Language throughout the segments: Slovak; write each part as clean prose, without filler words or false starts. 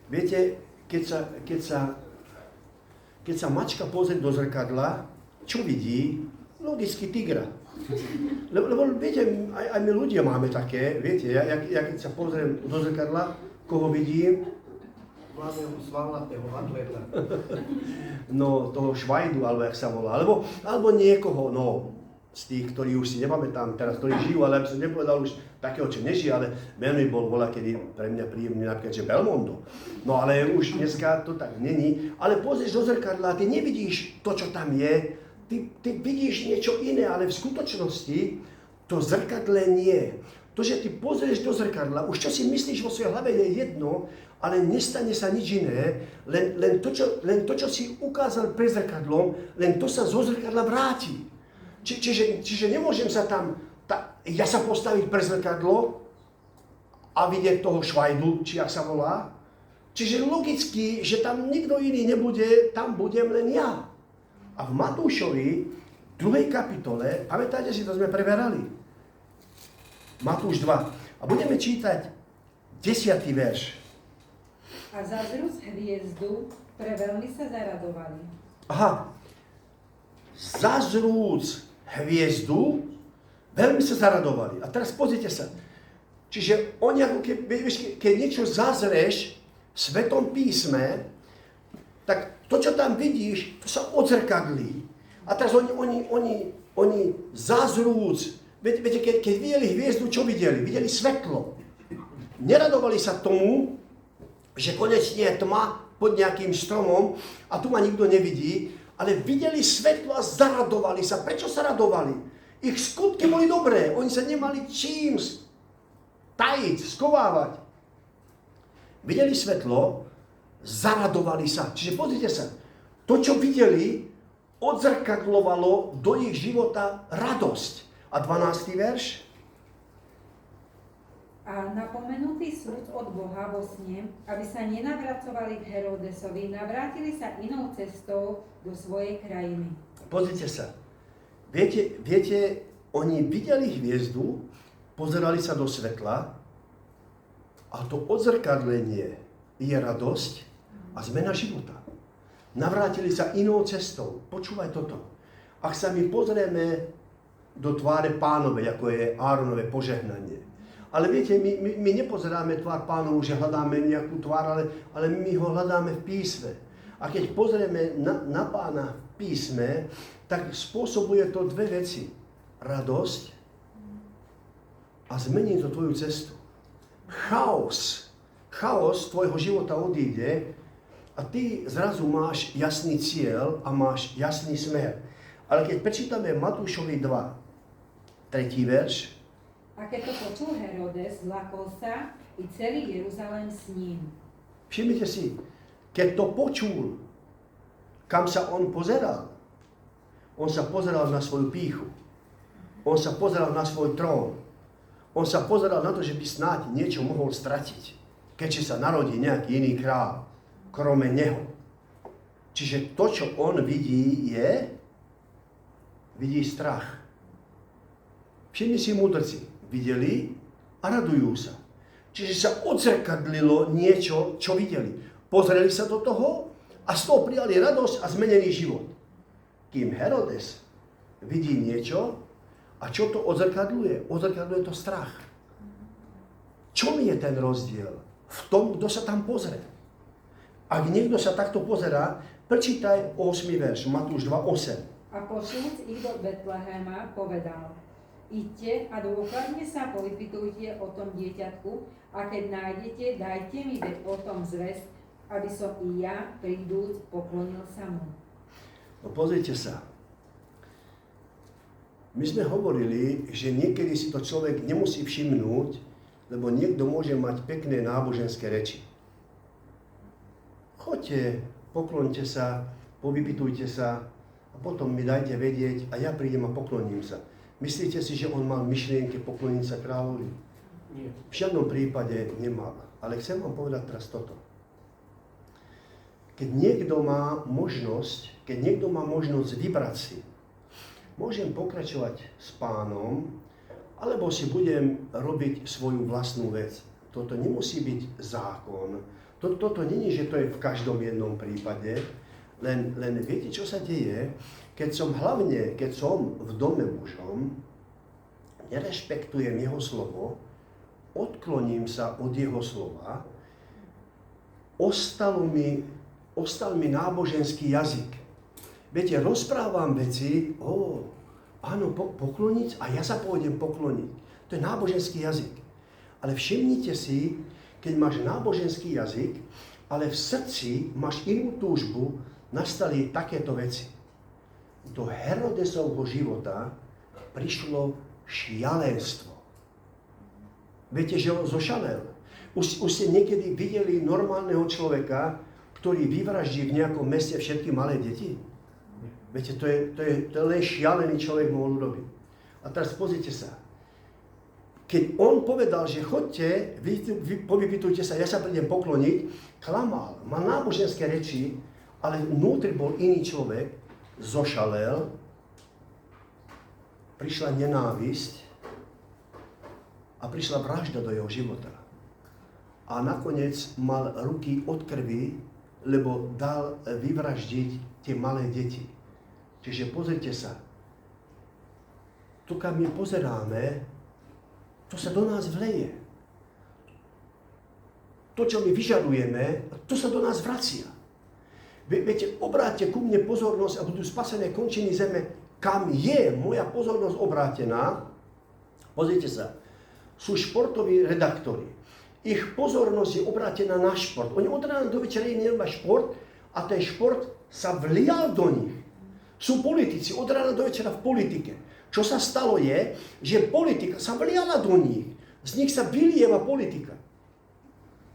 Viete, keď sa mačka pozrie do zrkadla, čo vidí? Logicky tigra. Lebo viete, aj my ľudia máme také, viete, ja keď sa pozriem do zrkadla, koho vidím? Mladého, svalnatého atleta. No, toho Švajdu, alebo jak sa volá. Alebo niekoho, no, z tých, ktorí už si nepamätám teraz, ktorí žijú, ale aby som nepovedal už takého, čo nežije, ale meno bol voľakedy pre mňa príjemný, napríklad, že Belmondo. No ale už dneska to tak není. Ale pozrieš do zrkadla, ty nevidíš to, čo tam je, ty vidíš niečo iné, ale v skutočnosti to zrkadle nie. To, že ty pozrieš do zrkadla, už čo si myslíš vo svojej hlave je jedno, ale nestane sa nič iné, len to, čo si ukázal pre zrkadlom, len to sa zo zrkadla vráti. Čiže nemôžem sa tam, ja sa postaviť pre zrkadlo a vidieť toho Švajdu, či jak sa volá. Čiže logicky, že tam nikto iný nebude, tam budem len ja. A v Matúšovi, 2. kapitole, pamätáte si, to sme preberali. Matúš 2. A budeme čítať 10. verš. A zazrúc hviezdu, preveľmi sa zaradovali. Aha. Zazrúc hviezdu, veľmi sa zaradovali. A teraz pozrite sa. Čiže oni ako keď niečo zazrieš v Svetom písme, tak to, čo tam vidíš, to sa odzrkadlí. A teraz oni zazrúc, viete, keď videli hviezdu, čo videli? Videli svetlo. Neradovali sa tomu, že konečne je tma pod nejakým stromom a tu ma nikto nevidí, ale videli svetlo a zaradovali sa. Prečo sa radovali? Ich skutky boli dobré, oni sa nemali čím tajiť, skovávať. Videli svetlo, zaradovali sa. Čiže pozrite sa, to, čo videli, odzrkadlovalo do ich života radosť. A 12. verš? A napomenutý súd od Boha vo sne, aby sa nenavracovali k Herodesovi, navrátili sa inou cestou do svojej krajiny. Pozrite sa. Viete, oni videli hviezdu, pozerali sa do svetla a to odzrkadlenie je radosť a zmena života. Navrátili sa inou cestou. Počúvaj toto. Ak sa my pozrieme do tváre Pánovej, ako je Áronové požehnanie, ale viete, my nepozeráme tvár Pánovu, že hľadáme nejakú tvár, ale my ho hľadáme v písme. A keď pozrieme na Pána v písme, tak spôsobuje to dve veci. Radosť a zmení to tvoju cestu. Chaos tvojho života odíde a ty zrazu máš jasný cieľ a máš jasný smer. Ale keď prečítame Matúšovi 2, 3. verš, a keď to počul Herodes, zlakol sa i celý Jeruzalém s ním. Všimnite si, keď to počul, kam sa on pozeral? On sa pozeral na svoju pýchu. On sa pozeral na svoj trón. On sa pozeral na to, že by snáď niečo mohol stratiť, keďže sa narodí nejaký iný král, krome neho. Čiže to, čo on vidí, vidí strach. Všimni si múdrci. Videli a radujú sa. Čiže sa odzrkadlilo niečo, čo videli. Pozreli sa do toho a z toho prijali radosť a zmenený život. Kým Herodes vidí niečo a čo to odzrkadluje? Odzrkadluje to strach. Čom je ten rozdiel? V tom, kto sa tam pozrie. Ak niekto sa takto pozerá, prečítaj 8. verš, Matúš 2:8. A pošlúc ich do Betlehema, povedal: Idte a dôkladne sa povypytujte o tom dieťatku a keď nájdete, dajte mi veď o tom zvesť, aby som i ja, prídúc, poklonil sa mu. No pozrite sa. My sme hovorili, že niekedy si to človek nemusí všimnúť, lebo niekto môže mať pekné náboženské reči. Choďte, poklonte sa, povypytujte sa a potom mi dajte vedieť a ja prídem a pokloním sa. Myslíte si, že on mal myšlienke pokloniť sa kráľovi? Nie. V žiadnom prípade nemal. Ale chcem vám povedať teraz toto. Keď niekto má možnosť vybrať si, môžem pokračovať s Pánom, alebo si budem robiť svoju vlastnú vec. Toto nemusí byť zákon, Toto nie je, že to je v každom jednom prípade, len viete, čo sa deje, keď som v dome Božom, nerešpektujem jeho slovo, odkloním sa od jeho slova, ostal mi náboženský jazyk. Viete, rozprávam veci, áno, pokloniť a ja sa pôjdem pokloniť. To je náboženský jazyk. Ale všimnite si, keď máš náboženský jazyk, ale v srdci máš inú túžbu, nastali takéto veci. Do Herodesovho života prišlo šialenstvo. Viete, že on zošalel. Už ste niekedy videli normálneho človeka, ktorý vyvraždí v nejakom meste všetky malé deti? Viete, to je len šialený človek mohol urobiť. A teraz pozrite sa. Keď on povedal, že chodte, povypytujte sa, ja sa prídem pokloniť, klamal, mal náboženské reči, ale vnútri bol iný človek, zošalel, prišla nenávisť a prišla vražda do jeho života. A nakoniec mal ruky od krvi, lebo dal vyvraždiť tie malé deti. Čiže pozrite sa, tu kam my pozeráme, to sa do nás vleje. To, čo my vyžadujeme, to sa do nás vracia. Viete, obráťte ku mne pozornosť a budú spasené končiny zeme. Kam je moja pozornosť obrátená? Pozrite sa, sú športoví redaktori. Ich pozornosť je obrátená na šport. Oni od rána do večera je iba šport a ten šport sa vlial do nich. Sú politici od rána do večera v politike. Čo sa stalo je, že politika sa vliala do nich. Z nich sa vylieva politika.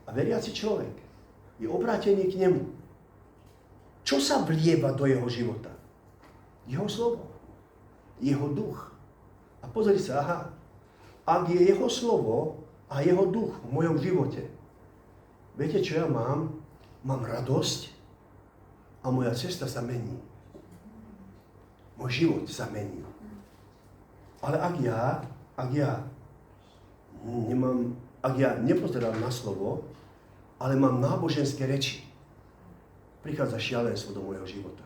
A veriaci človek je obrátený k nemu. Čo sa vlieva do jeho života? Jeho slovo. Jeho duch. A pozri sa, ak je jeho slovo a jeho duch v mojom živote, viete, čo ja mám? Mám radosť a moja cesta sa mení. Môj život sa mení. Ale ak ja nepozerám na slovo, ale mám náboženské reči, prichádza šialenstvo do môjho života.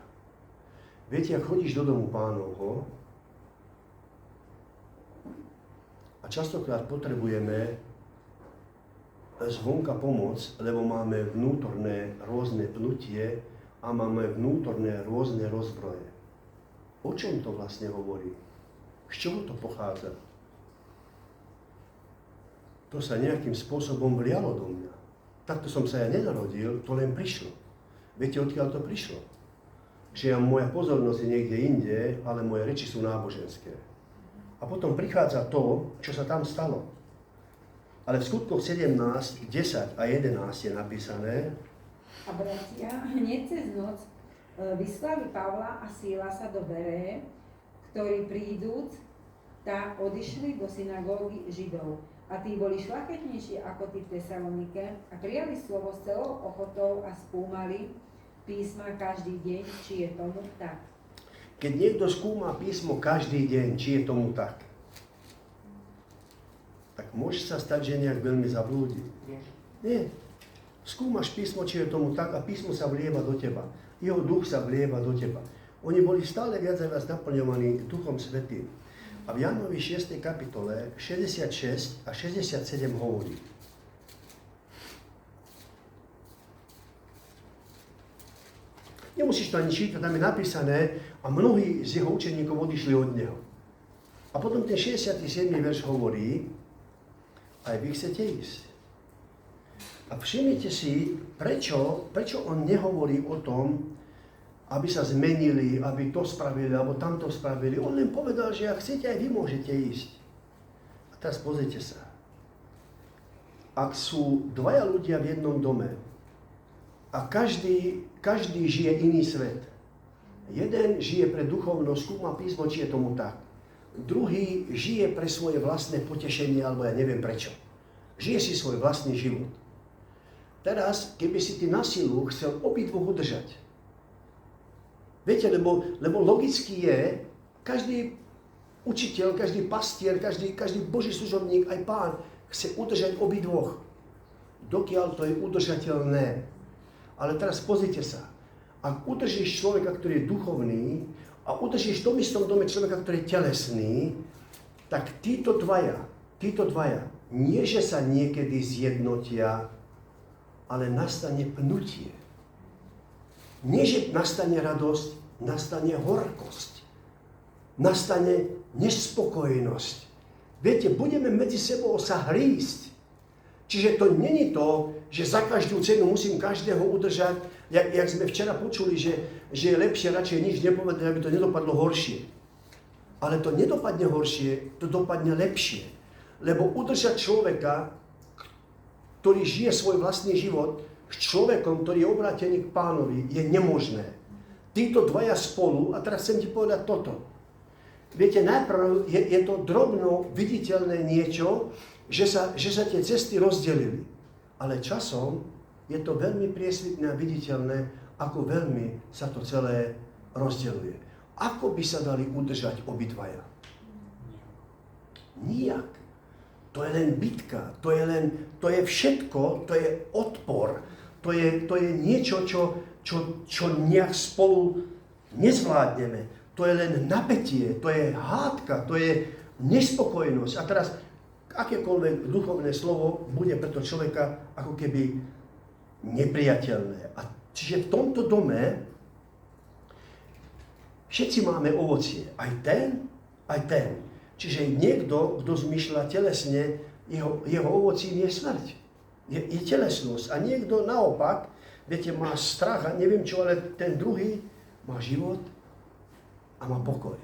Viete, ak chodíš do domu Pánovho a častokrát potrebujeme zvonka pomoc, lebo máme vnútorné rôzne pnutie a máme vnútorné rôzne rozbroje. O čom to vlastne hovorí? Z čoho to pochádza? To sa nejakým spôsobom vlialo do mňa. Takto som sa ja nenarodil, to len prišlo. Viete, odkiaľ to prišlo? Že moja pozornosť je niekde inde, ale moje reči sú náboženské. A potom prichádza to, čo sa tam stalo. Ale v skutkoch 17, 10 a 11 je napísané: A bratia, hneď cez noc vyslali Pavla a Sílasa do Bereje, ktorí prídúc, tá odišli do synagógy Židov. A tí boli šľachetnejší ako tí v Tesalonike a prijali slovo s celou ochotou a skúmali písma každý deň, či je tomu tak. Keď niekto skúma písmo každý deň, či je tomu tak, tak môže sa stať, že nejak veľmi zablúdi. Nie. Skúmaš písmo, či je tomu tak, a písmo sa vlieva do teba. Jeho duch sa vlieva do teba. Oni boli stále viac a viac naplňovaní Duchom Svätým. A v Jánovi 6. kapitole 66 a 67 hovorí: Nemusíš to ani čítať, tam je napísané: a mnohí z jeho učeníkov odišli od neho. A potom ten 67. verš hovorí: aj vy chcete ísť. A všimnite si, prečo on nehovorí o tom, aby sa zmenili, aby to spravili, alebo tamto spravili. On len povedal, že ak chcete, aj vy môžete ísť. A teraz pozrite sa. Ak sú dvaja ľudia v jednom dome a každý žije iný svet. Jeden žije pre duchovnosť, skúma písmo, či je tomu tak. Druhý žije pre svoje vlastné potešenie, alebo ja neviem prečo. Žije si svoj vlastný život. Teraz, keby si ty na silu chcel obidvoch udržať, viete, lebo logicky je, každý učiteľ, každý pastier, každý Boží služobník, aj Pán, chce udržať obidvoch. dokiaľ to je udržateľné. Ale teraz pozrite sa, ak udržíš človeka, ktorý je duchovný a udržíš v tom istom dome človeka, ktorý je telesný, tak títo dvaja, nie že sa niekedy zjednotia, ale nastane pnutie. Nie, že nastane radosť, nastane horkosť. Nastane nespokojnosť. Viete, budeme medzi sebou sa hrísť. Čiže to není to, že za každú cenu musím každého udržať, jak sme včera počuli, že je lepšie radšej nič nepovedať, aby to nedopadlo horšie. Ale to nedopadne horšie, to dopadne lepšie. Lebo udržať človeka, ktorý žije svoj vlastný život, s človekom, ktorý je obrátený k Pánovi, je nemožné. Títo dvaja spolu, a teraz chcem ti povedať toto. Viete, najprv je to drobno viditeľné niečo, že sa tie cesty rozdelili. Ale časom je to veľmi priesvitné a viditeľné, ako veľmi sa to celé rozdeľuje. Ako by sa dali udržať obidvaja? Nijak. To je len bitka, to je všetko, to je odpor, to je niečo, čo nejak spolu nezvládneme. To je len napätie, to je hádka, to je nespokojnosť. A teraz akékoľvek duchovné slovo bude pre toho človeka ako keby nepriateľné. A čiže v tomto dome všetci máme ovocie, aj ten. Čiže niekto, kto zmýšľa telesne, jeho ovocím je smrť, je telesnosť. A niekto naopak, viete, má strach a neviem čo, ale ten druhý má život a má pokoj.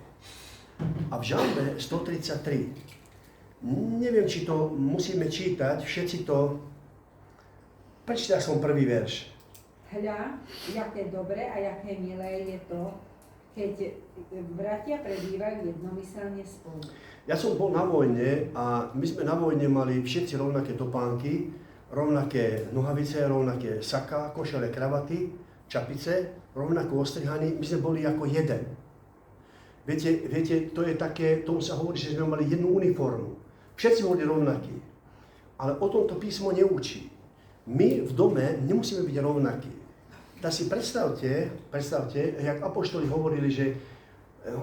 A v Žalme 133, neviem, či to musíme čítať, všetci to, prečítal som prvý verš. Hľa, jaké dobré a jaké milé je to, keď bratia prebývajú jednomyselne spolu. Ja som bol na vojne a my sme na vojne mali všetci rovnaké topánky, rovnaké nohavice, rovnaké saká, košele, kravaty, čapice, rovnako ostrihaní. My sme boli ako jeden. Viete, to je také, tomu sa hovorí, že sme mali jednu uniformu. Všetci boli rovnakí. Ale o tomto písmo neučí. My v dome nemusíme byť rovnakí. Tak si predstavte, jak apoštoli hovorili, že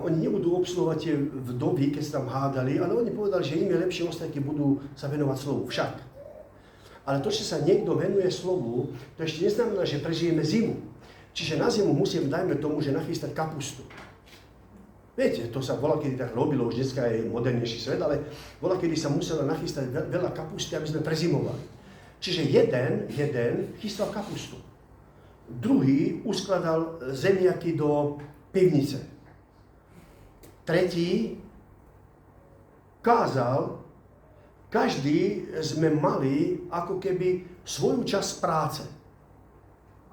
oni nebudú obsluhovať tie vdovy, keď sa tam hádali, ale oni povedali, že im je lepšie ostať, keď budú sa venovať slovu. Však. Ale to, že sa niekto venuje slovu, to ešte neznamená, že prežijeme zimu. Čiže na zimu musím, dajme tomu, že nachystať kapustu. Viete, to sa volakedy tak robilo, už dneska je modernejší svet, ale volakedy sa musela nachystať veľa kapusty, aby sme prezimovali. Čiže jeden chystal kapustu. Druhý uskladal zemiaky do pivnice. Tretí kázal. Každý sme mali ako keby svoju časť práce.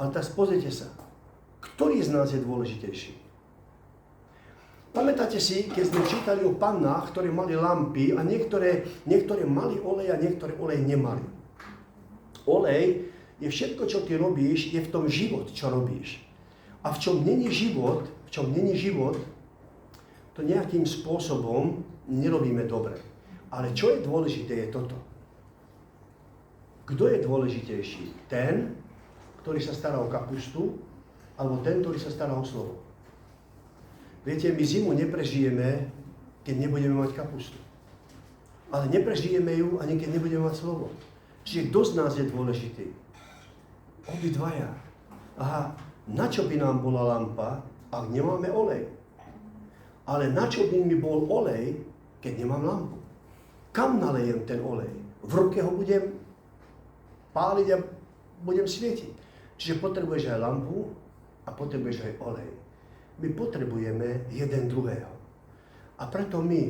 Ale teraz pozrite sa, ktorý z nás je dôležitejší? Pamätáte si, keď sme čítali o pannách, ktoré mali lampy a niektoré mali olej a niektoré olej nemali. Olej je všetko, čo ty robíš, je v tom život, čo robíš. A v čom není život, to nejakým spôsobom nerobíme dobre. Ale čo je dôležité, je toto. Kto je dôležitejší? Ten, ktorý sa stará o kapustu, alebo ten, ktorý sa stará o slovo? Viete, my zimu neprežijeme, keď nebudeme mať kapustu. Ale neprežijeme ju, ani keď nebudeme mať slovo. Čiže kto z nás je dôležitý? Obidvaja. Aha, na čo by nám bola lampa, ak nemáme olej? Ale na čo by mi bol olej, keď nemám lampu? Kam nalejem ten olej? V ruke ho budem páliť a budem svietiť. Čiže potrebuješ aj lampu a potrebuješ aj olej. My potrebujeme jeden druhého. A preto my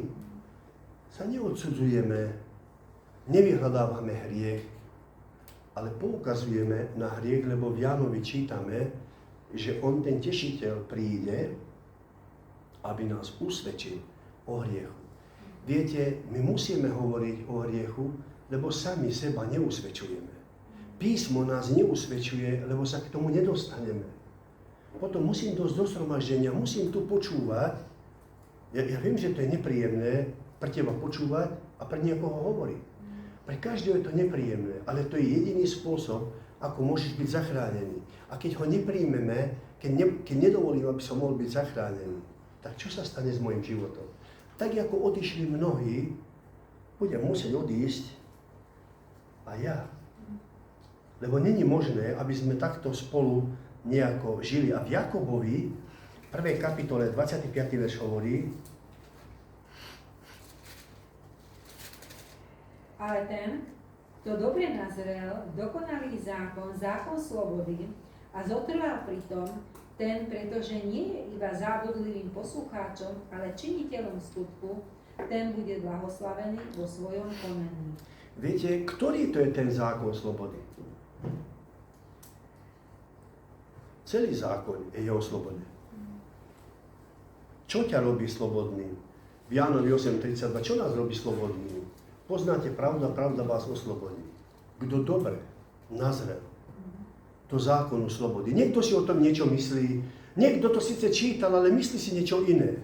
sa neodsudzujeme, nevyhľadávame hriech, ale poukazujeme na hriech, lebo v Jánovi čítame, že on, ten tešiteľ, príde, aby nás usvedčil o hriechu. Viete, my musíme hovoriť o hriechu, lebo sami seba neusvedčujeme. Písmo nás neusvedčuje, lebo sa k tomu nedostaneme. Potom musím dosť do zhromaždenia, musím tu počúvať. Ja viem, že to je nepríjemné pre teba počúvať a pre niekoho hovoriť. Pre každého je to nepríjemné, ale to je jediný spôsob, ako môžeš byť zachránený. A keď ho nepríjmeme, keď nedovolím, aby som mohol byť zachránený, tak čo sa stane s mojim životom? Tak ako odišli mnohí, budem musieť odísť a ja. Lebo není možné, aby sme takto spolu nejako žili. A v Jakobovi, v 1. kapitole, 25. verš hovorí: Ale ten, kto dobre nazrel, dokonalý zákon, zákon slobody a zotrval pri tom, ten, pretože nie je iba zábudlivým poslucháčom, ale činiteľom skutku, ten bude blahoslavený vo svojom konaní. Viete, ktorý to je ten zákon slobody? Celý zákon je o slobode. Čo ťa robí slobodným? V Jánovi 8.32, čo nás robí slobodným? Poznáte pravdu a pravda vás oslobodí. Kto dobre nazrel do zákonu slobody. Niekto si o tom niečo myslí, niekto to síce čítal, ale myslí si niečo iné.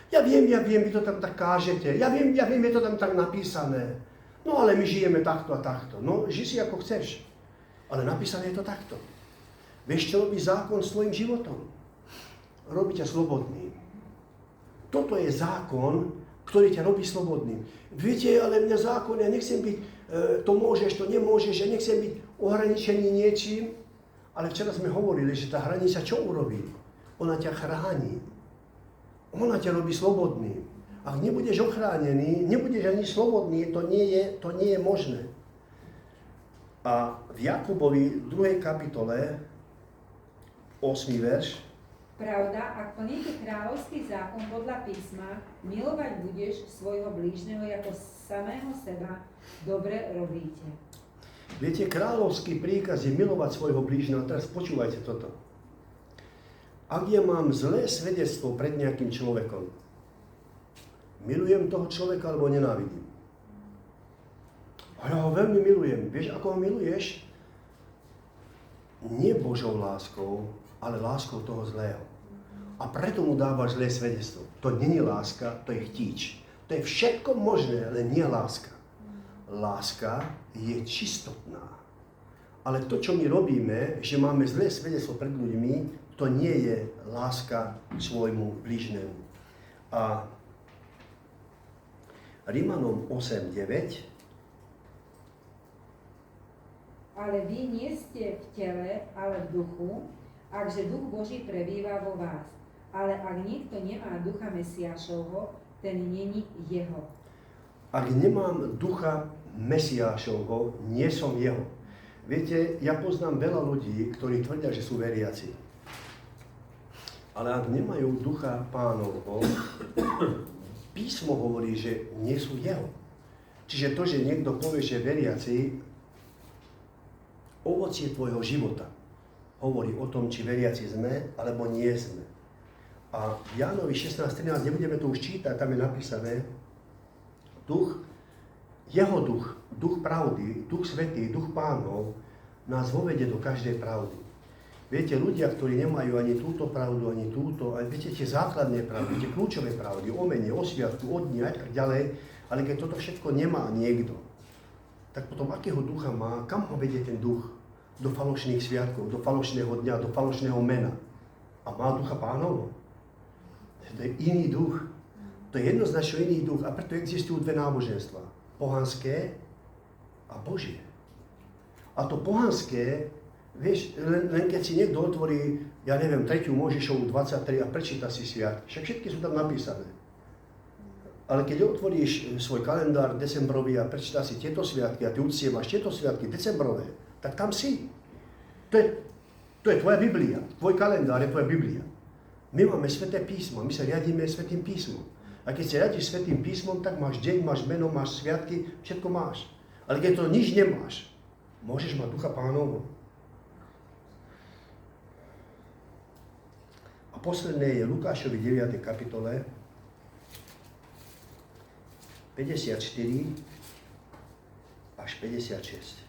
Ja viem, vy to tam tak kážete, ja viem, je to tam tak napísané. No ale my žijeme takto a takto. No, žij si ako chceš. Ale napísané je to takto. Vieš, čo robí zákon s tvojim životom? Robí ťa slobodným. Toto je zákon, ktorý ťa robí slobodným. Viete, ale mňa zákon, ja nechcem byť, to môžeš, to nemôžeš, ja nechcem byť ohraničený niečím. Ale včera sme hovorili, že tá hranica čo urobí? Ona ťa chráni. Ona ťa robí slobodným. Ak nebudeš ochránený, nebudeš ani slobodný, to nie je možné. A v Jakubovi 2. kapitole 8. verš: Pravda, ak plníte kráľovský zákon podľa písma, milovať budeš svojho blížneho ako samého seba, dobre robíte. Viete, kráľovský príkaz je milovať svojho blížneho. Teraz počúvajte toto. Ak ja mám zlé svedectvo pred nejakým človekom, milujem toho človeka alebo nenávidím? A ja ho veľmi milujem. Vieš, ako ho miluješ? Nie Božou láskou, ale láskou toho zlého. A preto mu dávaš zlé svedectvo. To nie je láska, to je chtíč. To je všetko možné, ale nie láska. Láska je čistotná. Ale to, čo my robíme, že máme zlé svedectvo pred ľuďmi, to nie je láska k svojmu blížnemu. A Rímanom 8.9: Ale vy nie ste v tele, ale v duchu, akže duch Boží prebýva vo vás. Ale ak niekto nemá ducha Mesiášovho, ten není jeho. Ak nemám ducha Mesiášovho, nie som jeho. Viete, ja poznám veľa ľudí, ktorí tvrdia, že sú veriaci. Ale ak nemajú ducha Pánovho, písmo hovorí, že nie sú jeho. Čiže to, že niekto povie, že veriaci, ovocie tvojho života hovorí o tom, či veriaci sme, alebo nie sme. A v Jánovi 16.13, nebudeme to už čítať, tam je napísané, jeho duch, duch pravdy, duch svätý, duch Pánov, nás vovede do každej pravdy. Viete, ľudia, ktorí nemajú ani túto pravdu, ani túto, ale viete, tie základné pravdy, tie kľúčové pravdy, o mene, o sviatku, o dni a tak ďalej, ale keď toto všetko nemá niekto, tak potom akého ducha má, kam ho vedie ten duch? Do falošných sviatkov, do falošného dňa, do falošného mena. A má ducha Pánovho? To je iný duch. To je jednoznačne iný duch a preto existujú dve náboženstva. Pohanské a Božie. A to pohanské, vieš, len keď si niekto otvorí, ja neviem, 3. Mojžišovu 23 a prečíta si sviatky, však všetky sú tam napísané. Ale keď otvoríš svoj kalendár decembrový a prečíta si tieto sviatky a ty uctievaš tieto sviatky decembrové, tak tam si. To je tvoja Biblia. Tvoj kalendár je tvoja Biblia. My máme Sväté písmo, my sa riadíme Svätým písmom. A keď sa riadiš Svätým písmom, tak máš deň, máš meno, máš sviatky, všetko máš. Ale keď to nič nemáš, môžeš mať ducha Pánovho. A posledné je Lukášovi 9. kapitole 54 až 56.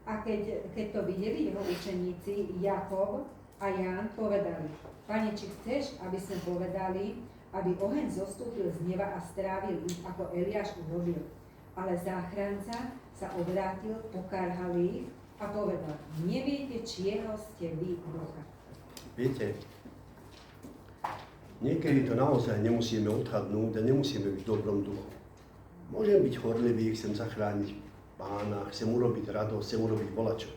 A keď to videli jeho učeníci, Jakob a Ján povedali: Pane, či chceš, aby sme povedali, aby oheň zostúpil z neba a strávil ich, ako Eliáš urobil. Ale záchranca sa obrátil, pokarhal ich a povedal, neviete, čieho ste vy ducha. Viete, niekedy to naozaj nemusíme odhadnúť a nemusíme byť v dobrom duchu. Môžem byť horlivý, chcem zachrániť Pána, chcem urobiť radosť, chcem urobiť volačo.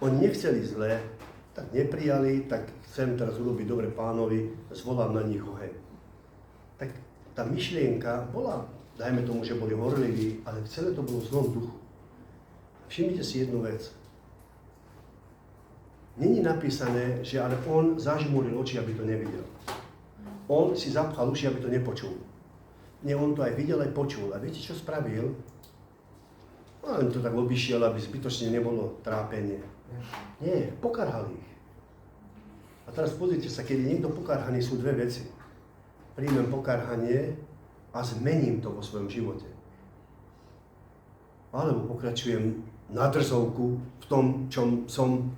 Oni nechceli zle, tak neprijali, tak chcem teraz urobiť dobre Pánovi, zvolám na nich oheň. Tak tá myšlienka bola, dajme tomu, že boli horliví, ale celé to bolo v zlom duchu. Všimnite si jednu vec. Není napísané, že ale on zažmúril oči, aby to nevidel. On si zapchal uši, aby to nepočul. Nie, on to aj videl, aj počul. A viete, čo spravil? Len to tak obišiel, aby zbytočne nebolo trápenie. Nie, pokarhal ich. A teraz pozrite sa, keď je niekto pokarhaný, sú dve veci. Príjmem pokarhanie a zmením to vo svojom živote. Alebo pokračujem na drzovku v tom, čom som,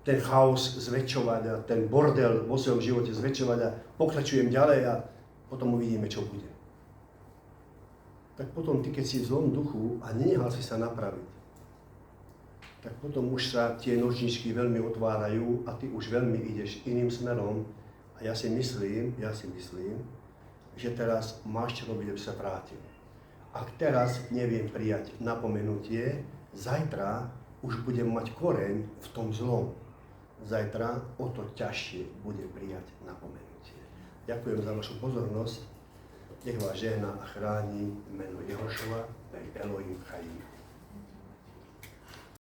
ten chaos zväčšovať a ten bordel vo svojom živote zväčšovať a pokračujem ďalej a potom uvidíme, čo bude. Tak potom ty, keď si v zlom duchu a nenehal si sa napraviť, tak potom už sa tie nožničky veľmi otvárajú a ty už veľmi ideš iným smerom a ja si myslím, že teraz máš čo robiť, aby sa vrátil. Ak teraz neviem prijať napomenutie, zajtra už budem mať koreň v tom zlom. Zajtra o to ťažšie bude prijať napomenutie. Ďakujem za vašu pozornosť. Nech vás žehná a chráni meno Jehošova, Elohim Chaim.